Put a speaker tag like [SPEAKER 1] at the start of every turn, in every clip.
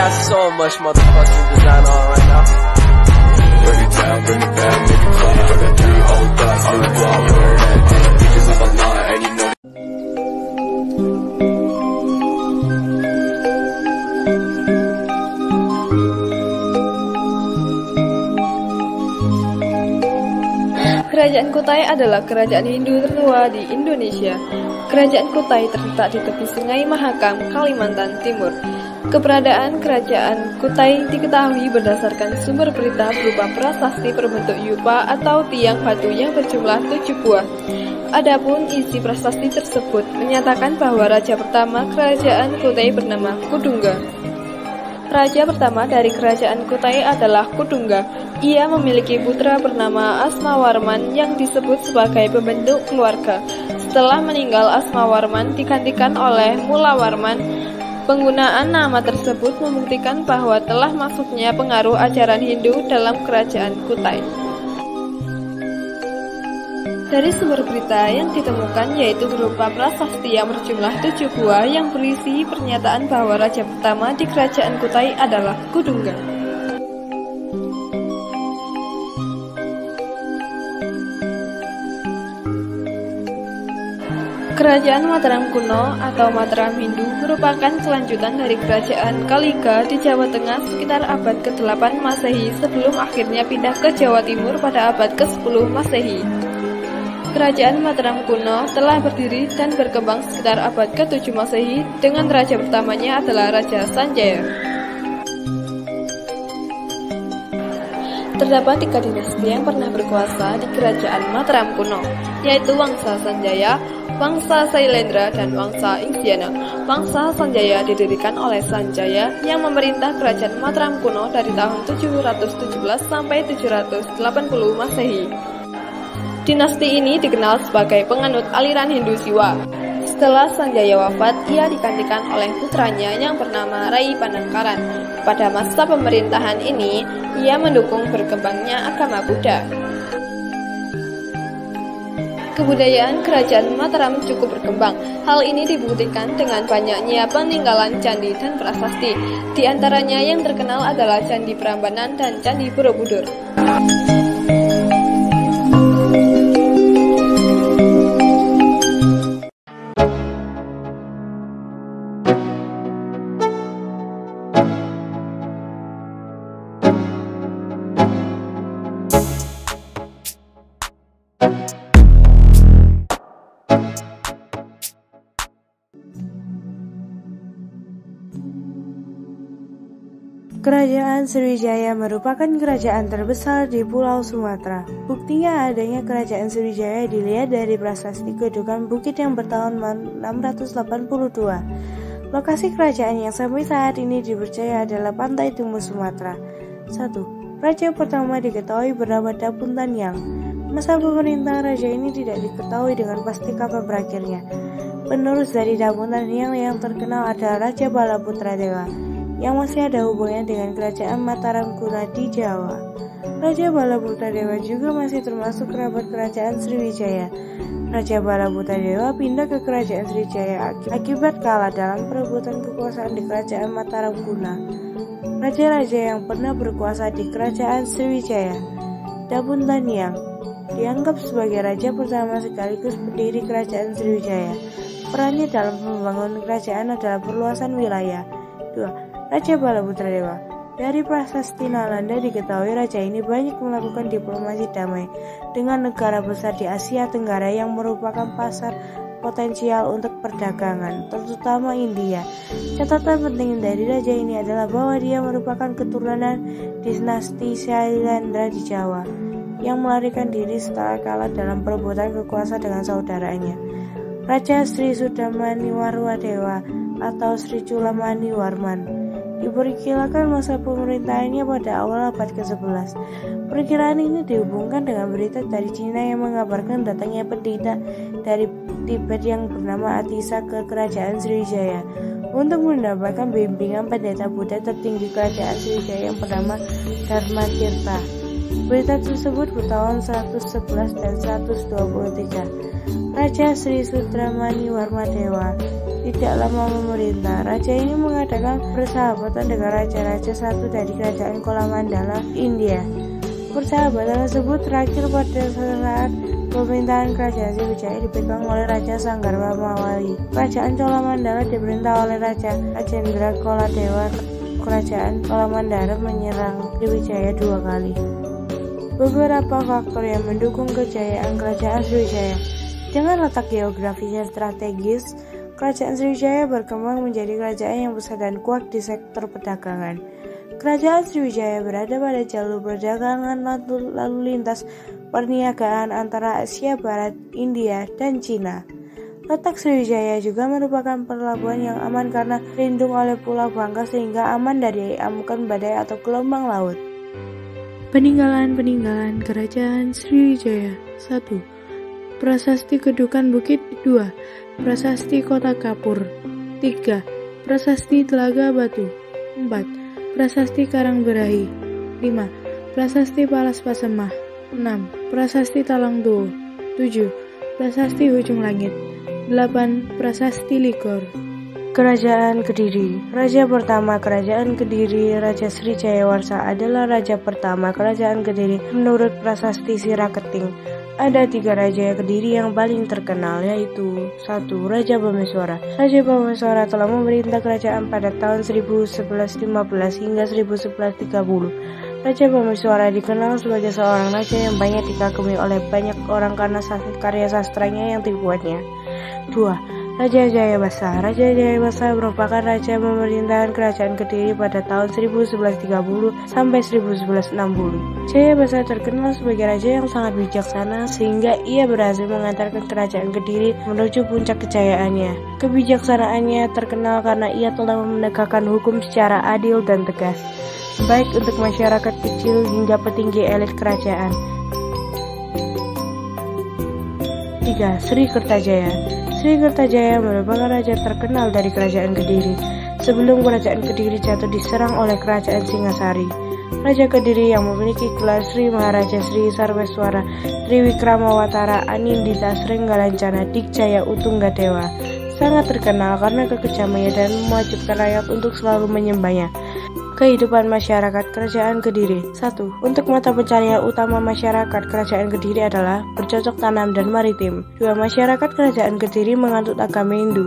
[SPEAKER 1] got so much motherfucking design on right now.
[SPEAKER 2] Bring it down, bring it back, make it clap. I got 3 old thoughts on the wall, wearing that damn bitches up a lot, and you know.
[SPEAKER 3] Kerajaan Kutai adalah kerajaan Hindu tertua di Indonesia. Kerajaan Kutai terletak di tepi Sungai Mahakam, Kalimantan Timur. Keberadaan kerajaan Kutai diketahui berdasarkan sumber berita berupa prasasti berbentuk yupa atau tiang batu yang berjumlah 7 buah. Adapun isi prasasti tersebut menyatakan bahwa raja pertama kerajaan Kutai bernama Kudungga. Raja pertama dari kerajaan Kutai adalah Kudungga. Ia memiliki putra bernama Asmawarman yang disebut sebagai pembentuk keluarga. Setelah meninggal Asmawarman digantikan oleh Mulawarman. Penggunaan nama tersebut membuktikan bahwa telah masuknya pengaruh ajaran Hindu dalam kerajaan Kutai. Dari sumber berita yang ditemukan yaitu berupa prasasti yang berjumlah 7 buah yang berisi pernyataan bahwa raja pertama di kerajaan Kutai adalah Kudungga. Kerajaan Mataram kuno atau Mataram Hindu merupakan kelanjutan dari kerajaan Kaliga di Jawa Tengah sekitar abad ke-8 Masehi sebelum akhirnya pindah ke Jawa Timur pada abad ke-10 Masehi. Kerajaan Mataram kuno telah berdiri dan berkembang sekitar abad ke-7 Masehi dengan raja pertamanya adalah Raja Sanjaya. Terdapat 3 dinasti yang pernah berkuasa di kerajaan Mataram kuno, yaitu Wangsa Sanjaya, Wangsa Sailendra, dan Wangsa Ingsiana. Wangsa Sanjaya didirikan oleh Sanjaya yang memerintah kerajaan Mataram kuno dari tahun 717 sampai 780 Masehi. Dinasti ini dikenal sebagai penganut aliran Hindu Siwa. Setelah Sanjaya wafat, ia digantikan oleh putranya yang bernama Rai Panangkaran. Pada masa pemerintahan ini, ia mendukung berkembangnya agama Buddha. Kebudayaan kerajaan Mataram cukup berkembang. Hal ini dibuktikan dengan banyaknya peninggalan candi dan prasasti. Di antaranya yang terkenal adalah Candi Prambanan dan Candi Borobudur.
[SPEAKER 4] Kerajaan Sriwijaya merupakan kerajaan terbesar di Pulau Sumatera. Buktinya adanya kerajaan Sriwijaya dilihat dari prasasti kedudukan bukit yang bertahun 682. Lokasi kerajaan yang sampai saat ini dipercaya adalah pantai timur Sumatera. 1. Raja pertama diketahui bernama Dapun Tanyang. Masa pemerintahan raja ini tidak diketahui dengan pasti kapan berakhirnya. Penerus dari Dapun Tanyang yang terkenal adalah Raja Balaputra Dewa, yang masih ada hubungannya dengan kerajaan Mataram kuno di Jawa. Raja Balaputra Dewa juga masih termasuk kerabat kerajaan Sriwijaya. Raja Balaputra Dewa pindah ke kerajaan Sriwijaya akibat kalah dalam perebutan kekuasaan di kerajaan Mataram kuno. Raja-raja yang pernah berkuasa di kerajaan Sriwijaya. Dapun Tanyang dianggap sebagai raja pertama sekaligus pendiri kerajaan Sriwijaya. Perannya dalam membangun kerajaan adalah perluasan wilayah. 2. Raja Balaputra Dewa. Dari prasasti Nalanda diketahui raja ini banyak melakukan diplomasi damai dengan negara besar di Asia Tenggara yang merupakan pasar potensial untuk perdagangan, terutama India. Catatan penting dari raja ini adalah bahwa dia merupakan keturunan dinasti Sailendra di Jawa yang melarikan diri setelah kalah dalam perebutan kekuasaan dengan saudaranya. Raja Sri Sudamani Warwadewa atau Sri Culamani Warman diperkirakan masa pemerintahannya pada awal abad ke-11. Perkiraan ini dihubungkan dengan berita dari Cina yang mengabarkan datangnya pendeta dari Tibet yang bernama Atisa ke kerajaan Sriwijaya untuk mendapatkan bimbingan pendeta Buddha tertinggi kerajaan Sriwijaya yang bernama Dharma Tirta. Berita tersebut bertahun 111 dan 123. Raja Sri Sudamani Warmadewa tidak lama memerintah. Raja ini mengadakan persahabatan dengan raja-raja satu dari kerajaan Kolamandala, India. Persahabatan tersebut terakhir pada saat pemerintahan kerajaan Sriwijaya dipegang oleh Raja Sanggarwa Mawali. Kerajaan Cholamandala diperintah oleh Raja Rajendra Koladewa. Kerajaan Cholamandala menyerang Sriwijaya 2 kali. Beberapa faktor yang mendukung kejayaan kerajaan Sriwijaya. Dengan letak geografis yang strategis, kerajaan Sriwijaya berkembang menjadi kerajaan yang besar dan kuat di sektor perdagangan. Kerajaan Sriwijaya berada pada jalur perdagangan lalu lintas perniagaan antara Asia Barat, India, dan Cina. Letak Sriwijaya juga merupakan pelabuhan yang aman karena dilindungi oleh Pulau Bangka sehingga aman dari amukan badai atau gelombang laut. Peninggalan Kerajaan Sriwijaya. 1. Prasasti Kedukan Bukit. 2. Prasasti Kota Kapur. 3. Prasasti Telaga Batu. 4. Prasasti Karangberahi. 5. Prasasti Palas Pasemah. 6. Prasasti Talang Tuo. 7. Prasasti Ujung Langit. 8. Prasasti Ligor. Kerajaan Kediri. Raja pertama Kerajaan Kediri, Raja Sri Jayawarsa adalah raja pertama Kerajaan Kediri menurut Prasasti Siraketing. Ada 3 raja Kediri yang paling terkenal, yaitu 1. Raja Bhimeswara. Raja Bhimeswara telah memerintah kerajaan pada tahun 1115 hingga 1130. Raja Bhimeswara dikenal sebagai seorang raja yang banyak dikagumi oleh banyak orang karena karya sastranya yang dibuatnya. 2. Raja Jayabasa. Raja Jayabasa merupakan raja pemerintahan kerajaan Kediri pada tahun 1130 sampai 1160. Jayabasa terkenal sebagai raja yang sangat bijaksana sehingga ia berhasil mengantarkan kerajaan Kediri menuju puncak kejayaannya. Kebijaksanaannya terkenal karena ia telah menegakkan hukum secara adil dan tegas, baik untuk masyarakat kecil hingga petinggi elit kerajaan. 3. Sri Kertajaya. Sri Kertajaya merupakan raja terkenal dari kerajaan Kediri sebelum kerajaan Kediri jatuh diserang oleh kerajaan Singasari. Raja Kediri yang memiliki gelar Sri Maharaja Sri Sarweswara Triwikramawatara Anindita Srenggalancana Dikjaya Utunggadewa sangat terkenal karena kekejamannya dan mewajibkan rakyat untuk selalu menyembahnya. Kehidupan masyarakat Kerajaan Kediri. 1. Untuk mata pencarian utama masyarakat Kerajaan Kediri adalah bercocok tanam dan maritim. 2. Masyarakat Kerajaan Kediri menganut agama Hindu.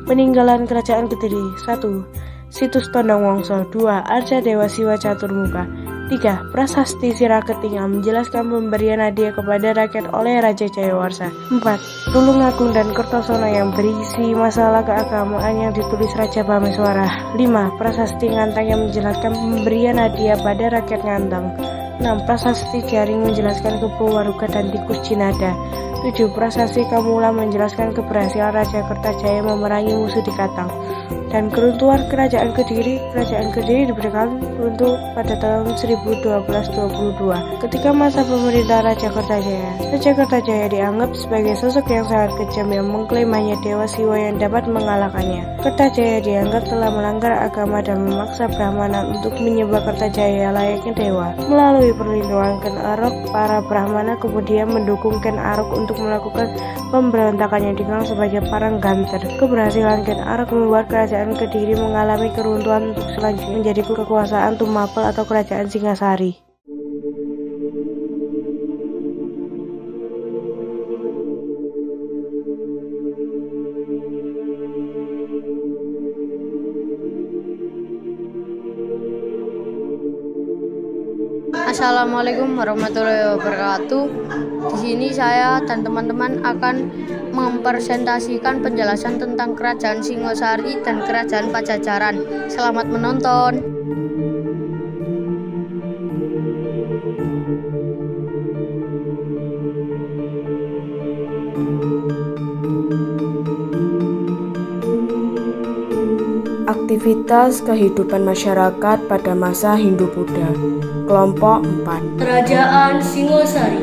[SPEAKER 4] Peninggalan Kerajaan Kediri. 1. Situs Tondong Wongso. 2. Arca Dewa Siwa Caturmuka. 3. Prasasti Siraketing yang menjelaskan pemberian hadiah kepada rakyat oleh Raja Jayawarsa. 4. Tulungagung dan Kertosono yang berisi masalah keagamaan yang ditulis Raja Bhimeswara. 5. Prasasti Ngantang yang menjelaskan pemberian hadiah pada rakyat Ngantang. 6. Prasasti Jaring menjelaskan Kepuwaruga dan Tikus Jinada. 7. Prasasti Kamula menjelaskan keberhasilan Raja Kertajaya memerangi musuh di Katang. Dan keruntuhan Kerajaan Kediri. Kerajaan Kediri diberikan runtuh pada tahun 1222 ketika masa pemerintah Raja Kertajaya. Raja Kertajaya dianggap sebagai sosok yang sangat kejam yang mengklaim hanya Dewa Siwa yang dapat mengalahkannya. Kertajaya dianggap telah melanggar agama dan memaksa Brahmana untuk menyembah Kertajaya layaknya dewa. Melalui perlindungan Ken Arok, para Brahmana kemudian mendukung Ken Arok untuk melakukan pemberontakan yang dikenal sebagai Perang Ganter. Keberhasilan Ken Arok membuat Kerajaan Kediri mengalami keruntuhan untuk selanjutnya menjadi kekuasaan Tumapel atau Kerajaan Singasari.
[SPEAKER 5] Assalamualaikum warahmatullahi wabarakatuh. Di sini saya dan teman-teman akan mempresentasikan penjelasan tentang Kerajaan Singosari dan Kerajaan Pajajaran. Selamat menonton.
[SPEAKER 6] Aktivitas kehidupan masyarakat pada masa Hindu-Buddha. Kelompok 4.
[SPEAKER 7] Kerajaan Singosari.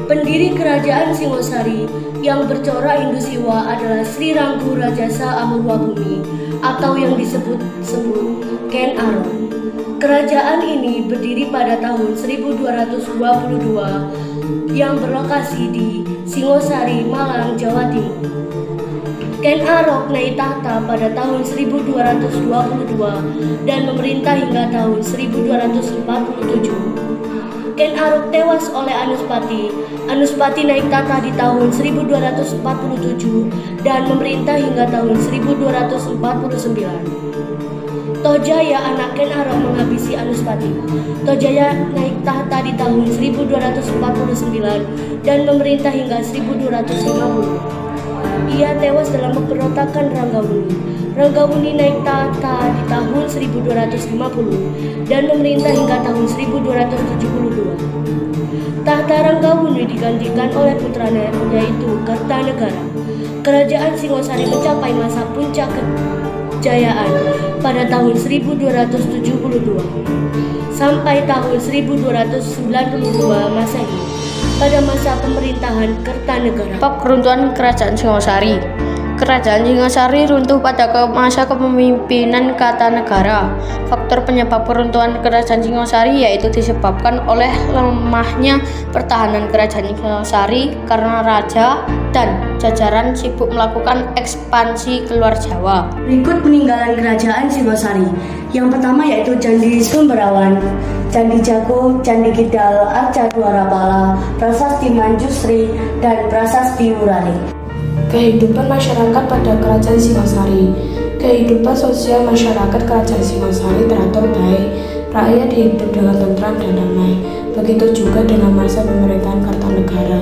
[SPEAKER 7] Pendiri Kerajaan Singosari yang bercorak Hindu Siwa adalah Sri Ranggu Rajasa Amurwabhumi atau yang disebut-sebut Ken Arok. Kerajaan ini berdiri pada tahun 1222 yang berlokasi di Singosari, Malang, Jawa Timur. Ken Arok naik tahta pada tahun 1222 dan memerintah hingga tahun 1247. Ken Arok tewas oleh Anuspati. Anuspati naik tahta di tahun 1247 dan memerintah hingga tahun 1249. Tohjaya anak Ken Arok menghabisi Anuspati. Tohjaya naik tahta di tahun 1249 dan memerintah hingga 1250. Ia tewas dalam pemberontakan Ranggawuni. Ranggawuni naik tahta di tahun 1250 dan memerintah hingga tahun 1272. Tahta Ranggawuni digantikan oleh putranya yaitu Kertanegara. Kerajaan Singosari mencapai masa puncak kejayaan pada tahun 1272 sampai tahun 1292 Masehi pada masa pemerintahan Kertanegara.
[SPEAKER 5] Keruntuhan Kerajaan Singosari. Kerajaan Singosari runtuh pada masa kepemimpinan Kartanegara. Faktor penyebab keruntuhan Kerajaan Singosari yaitu disebabkan oleh lemahnya pertahanan Kerajaan Singosari karena raja dan jajaran sibuk melakukan ekspansi keluar Jawa.
[SPEAKER 7] Berikut peninggalan Kerajaan Singosari. Yang pertama yaitu Candi Sumberawan, Candi Jago, Candi Kidal, Arca Dwarapala, Prasasti Manjusri, dan Prasasti Wurali.
[SPEAKER 6] Kehidupan masyarakat pada Kerajaan Singosari. Kehidupan sosial masyarakat Kerajaan Singosari teratur baik. Rakyat hidup dengan tentram dan damai. Begitu juga dengan masa pemerintahan Kartanegara.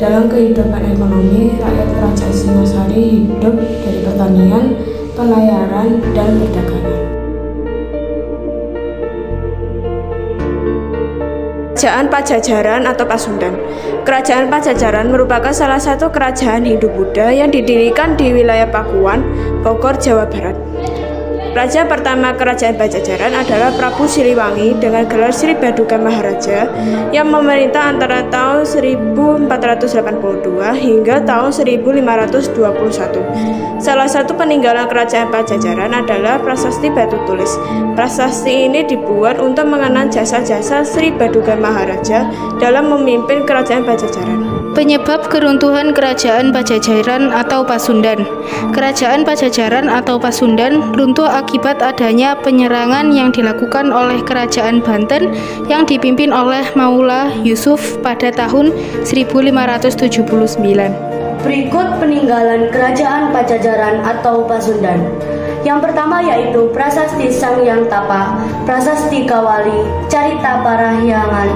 [SPEAKER 6] Dalam kehidupan ekonomi, rakyat Kerajaan Singosari hidup dari pertanian, pelayaran, dan perdagangan. Kerajaan Pajajaran atau Pasundan. Kerajaan Pajajaran merupakan salah satu kerajaan Hindu-Buddha yang didirikan di wilayah Pakuan, Bogor, Jawa Barat. Raja pertama Kerajaan Pajajaran adalah Prabu Siliwangi dengan gelar Sri Baduga Maharaja yang memerintah antara tahun 1482 hingga tahun 1521. Salah satu peninggalan Kerajaan Pajajaran adalah Prasasti Batu Tulis. Prasasti ini dibuat untuk mengenang jasa-jasa Sri Baduga Maharaja dalam memimpin Kerajaan Pajajaran.
[SPEAKER 8] Penyebab keruntuhan Kerajaan Pajajaran atau Pasundan. Kerajaan Pajajaran atau Pasundan runtuh akibat adanya penyerangan yang dilakukan oleh Kerajaan Banten yang dipimpin oleh Maula Yusuf pada tahun 1579.
[SPEAKER 7] Berikut peninggalan Kerajaan Pajajaran atau Pasundan. Yang pertama yaitu Prasasti Sangyang Tapa, Prasasti Kawali, Carita Parahyangan,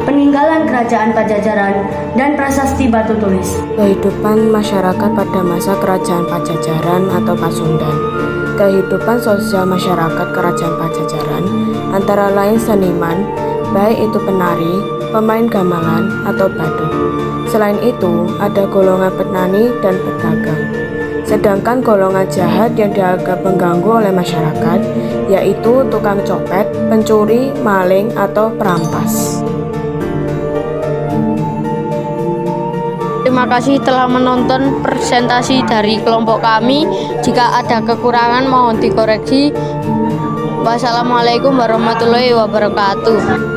[SPEAKER 7] peninggalan Kerajaan Pajajaran, dan Prasasti Batu Tulis.
[SPEAKER 6] Kehidupan masyarakat pada masa Kerajaan Pajajaran atau Pasundan. Kehidupan sosial masyarakat Kerajaan Pajajaran antara lain seniman, baik itu penari, pemain gamelan, atau badut. Selain itu, ada golongan petani dan pedagang. Sedangkan golongan jahat yang dianggap mengganggu oleh masyarakat, yaitu tukang copet, pencuri, maling, atau perampas.
[SPEAKER 5] Terima kasih telah menonton presentasi dari kelompok kami. Jika ada kekurangan mohon dikoreksi. Wassalamualaikum warahmatullahi wabarakatuh.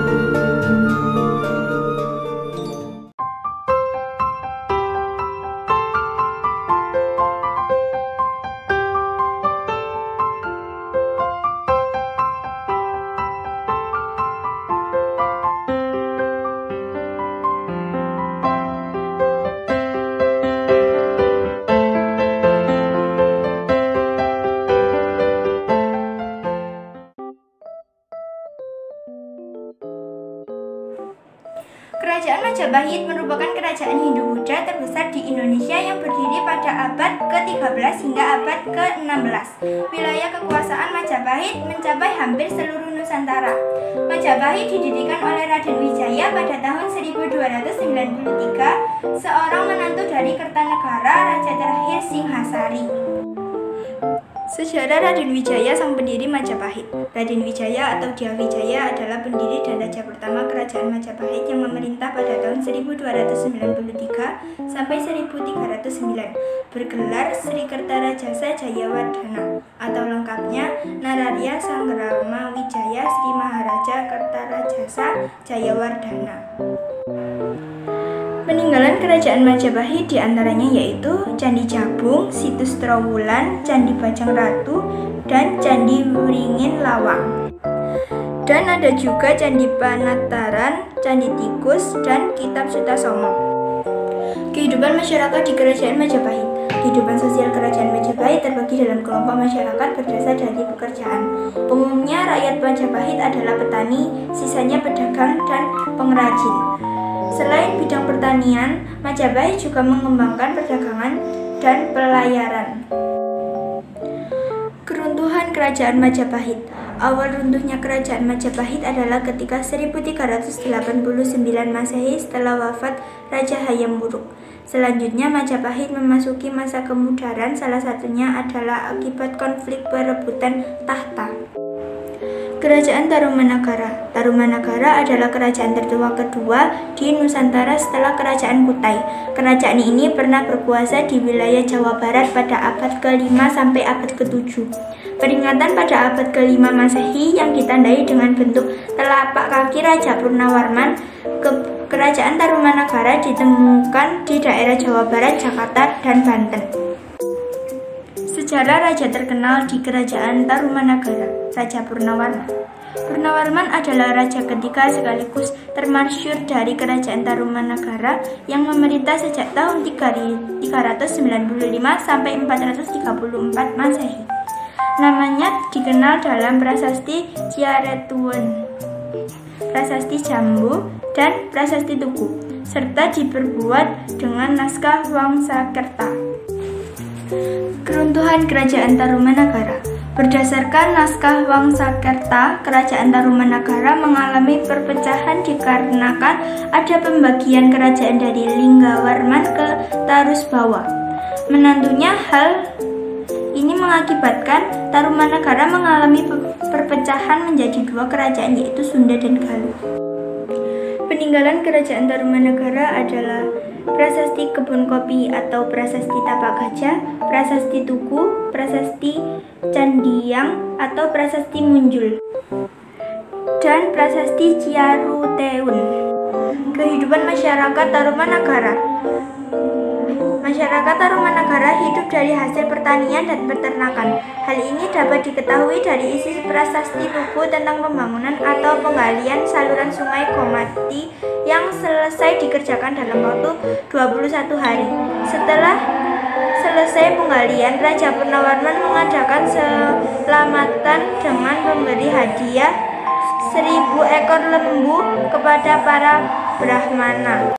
[SPEAKER 9] Kerajaan Majapahit merupakan kerajaan Hindu-Buddha terbesar di Indonesia yang berdiri pada abad ke-13 hingga abad ke-16. Wilayah kekuasaan Majapahit mencapai hampir seluruh Nusantara. Majapahit didirikan oleh Raden Wijaya pada tahun 1293, seorang menantu dari Kertanegara, raja terakhir Singhasari. Sejarah Raden Wijaya sang pendiri Majapahit. Raden Wijaya atau Dyah Wijaya adalah pendiri dan raja pertama kerajaan Majapahit yang memerintah pada tahun 1293 sampai 1309. Bergelar Sri Kertarajasa Jayawardhana atau lengkapnya Nararya Sanggrama Wijaya Sri Maharaja Kertarajasa Jayawardhana. Peninggalan kerajaan Majapahit diantaranya yaitu Candi Jabung, Situs Trowulan, Candi Bajang Ratu, dan Candi Wringin Lawang. Dan ada juga Candi Panataran, Candi Tikus, dan Kitab Sutasoma. Kehidupan masyarakat di Kerajaan Majapahit. Kehidupan sosial Kerajaan Majapahit terbagi dalam kelompok masyarakat berdasar dari pekerjaan. Umumnya rakyat Majapahit adalah petani, sisanya pedagang dan pengrajin. Selain bidang pertanian, Majapahit juga mengembangkan perdagangan dan pelayaran. Keruntuhan Kerajaan Majapahit. Awal runtuhnya Kerajaan Majapahit adalah ketika 1389 Masehi setelah wafat Raja Hayam Wuruk. Selanjutnya Majapahit memasuki masa kemudaran, salah satunya adalah akibat konflik perebutan tahta. Kerajaan Tarumanagara. Tarumanagara adalah kerajaan tertua kedua di Nusantara setelah Kerajaan Kutai. Kerajaan ini pernah berkuasa di wilayah Jawa Barat pada abad ke-5 sampai abad ke-7. Peringatan pada abad ke-5 Masehi yang ditandai dengan bentuk telapak kaki Raja Purnawarman. Kerajaan Tarumanagara ditemukan di daerah Jawa Barat, Jakarta, dan Banten. Sejarah raja terkenal di Kerajaan Tarumanagara, Raja Purnawarman. Purnawarman adalah raja ketiga sekaligus termasyhur dari Kerajaan Tarumanagara yang memerintah sejak tahun 395 sampai 434 Masehi. Namanya dikenal dalam prasasti Ciaretuon, prasasti Jambu, dan prasasti Tugu, serta diperbuat dengan naskah Wangsakerta. Keruntuhan Kerajaan Tarumanagara. Berdasarkan naskah Wangsakerta, Kerajaan Tarumanagara mengalami perpecahan dikarenakan ada pembagian kerajaan dari Linggawarman ke Tarusbawa. Menantunya, hal ini mengakibatkan Tarumanagara mengalami perpecahan menjadi dua kerajaan, yaitu Sunda dan Galuh. Peninggalan Kerajaan Tarumanagara adalah Prasasti Kebun Kopi atau Prasasti Tapak Gajah, Prasasti Tugu, Prasasti Candiang atau Prasasti Munjul, dan Prasasti Ciaruteun. Kehidupan masyarakat Tarumanagara. Masyarakat Tarumanagara hidup dari hasil pertanian dan peternakan. Hal ini dapat diketahui dari isi Prasasti Tugu tentang pembangunan atau penggalian saluran sungai Gomati yang selesai dikerjakan dalam waktu 21 hari. Setelah selesai penggalian, Raja Purnawarman mengadakan selamatan dengan memberi hadiah 1000 ekor lembu kepada para Brahmana.